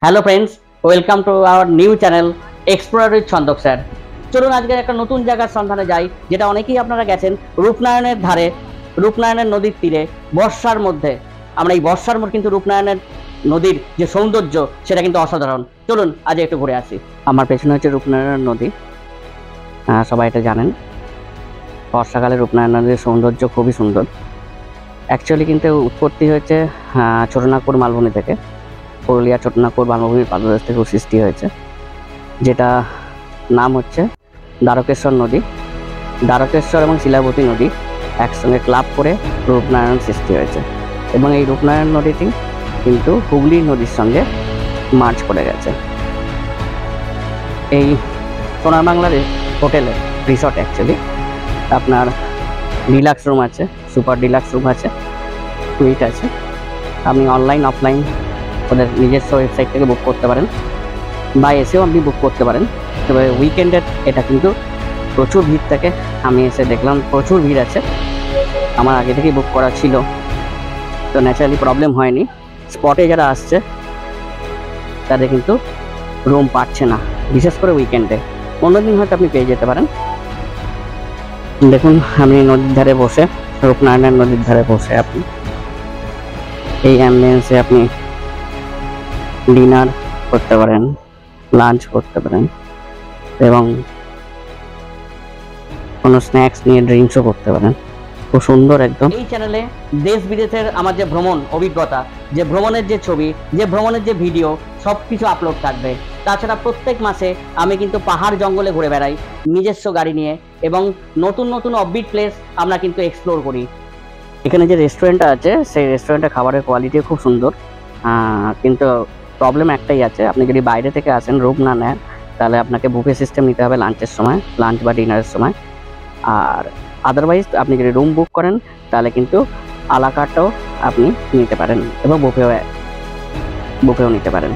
Hello friends, welcome to our new channel explorer with ছন্দক sir. চলুন আজকে একটা নতুন জায়গার সন্ধানে যাই, যেটা অনেকেই আপনারা গেছেন রূপনারায়ণের ধারে, রূপনারায়ণের নদীর তীরে বর্ষার মধ্যে। আমরা এই বর্ষার মধ্যে কিন্তু রূপনারায়ণের নদীর যে সৌন্দর্য সেটা কিন্তু অসাধারণ। চলুন আজ একটু ঘুরে আসি। আমার পেছনে হচ্ছে রূপনারায়ণ নদী, সবাই এটা জানেন। বর্ষাকালে রূপনারায়ণ নদীর সৌন্দর্য খুবই সুন্দর। অ্যাকচুয়ালি কিন্তু উৎপত্তি হয়েছে ছোটনাগপুর মালভূমি থেকে। পুরুলিয়া ছোটনাগপুর মালভূমির পাদদেশ থেকে সৃষ্টি হয়েছে, যেটা নাম হচ্ছে দ্বারকেশ্বর নদী। দ্বারকেশ্বর এবং শিলাবতী নদী একসঙ্গে ক্লাব করে রূপনারায়ণ সৃষ্টি হয়েছে, এবং এই রূপনারায়ণ নদীটি কিন্তু হুগলি নদীর সঙ্গে মার্চ করে গেছে। এই সোনার বাংলার হোটেলে রিসর্ট অ্যাকচুয়ালি আপনার ডিলাক্স রুম আছে, সুপার ডিলাক্স রুম আছে, সুইট আছে। আপনি অনলাইন অফলাইন ওদের নিজস্ব ওয়েবসাইট থেকে বুক করতে পারেন, বা এসেও আপনি বুক করতে পারেন। তবে উইকেন্ডের এটা কিন্তু প্রচুর ভিড় থাকে। আমি এসে দেখলাম প্রচুর ভিড় আছে। আমার আগে থেকেই বুক করা ছিল, তো ন্যাচারালি প্রবলেম হয়নি। স্পটে যারা আসছে তাদের কিন্তু রুম পাচ্ছে না, বিশেষ করে উইকেন্ডে। অন্যদিন হয়তো আপনি পেয়ে যেতে পারেন। দেখুন, আমি নদীর ধারে বসে, রূপনারায়ণ নদীর ধারে বসে আপনি এই অ্যাম্বিয়েন্সে আপনি ডিনার করতে পারেন, লাঞ্চ করতে পারেন, এবং কোনো স্ন্যাক্স নিয়ে ড্রিঙ্কসও করতে পারেন। খুব সুন্দর একদম। এই চ্যানেলে দেশ বিদেশের আমার যে ভ্রমণ অভিজ্ঞতা, যে ভ্রমণের যে ছবি, যে ভ্রমণের যে ভিডিও, সব কিছু আপলোড থাকবে। তাছাড়া প্রত্যেক মাসে আমি কিন্তু পাহাড় জঙ্গলে ঘুরে বেড়াই নিজস্ব গাড়ি নিয়ে, এবং নতুন নতুন অফবিট প্লেস আমরা কিন্তু এক্সপ্লোর করি। এখানে যে রেস্টুরেন্টটা আছে, সেই রেস্টুরেন্টের খাবারের কোয়ালিটি খুব সুন্দর, কিন্তু প্রবলেম একটাই আছে। আপনি যদি বাইরে থেকে আসেন, রুম না নেন, তাহলে আপনাকে বুফে সিস্টেম নিতে হবে লাঞ্চের সময়, লাঞ্চ বা ডিনারের সময়। আর আদারওয়াইজ আপনি যদি রুম বুক করেন তাহলে কিন্তু আলা কার্টও আপনি নিতে পারেন, এবং বুফেও নিতে পারেন।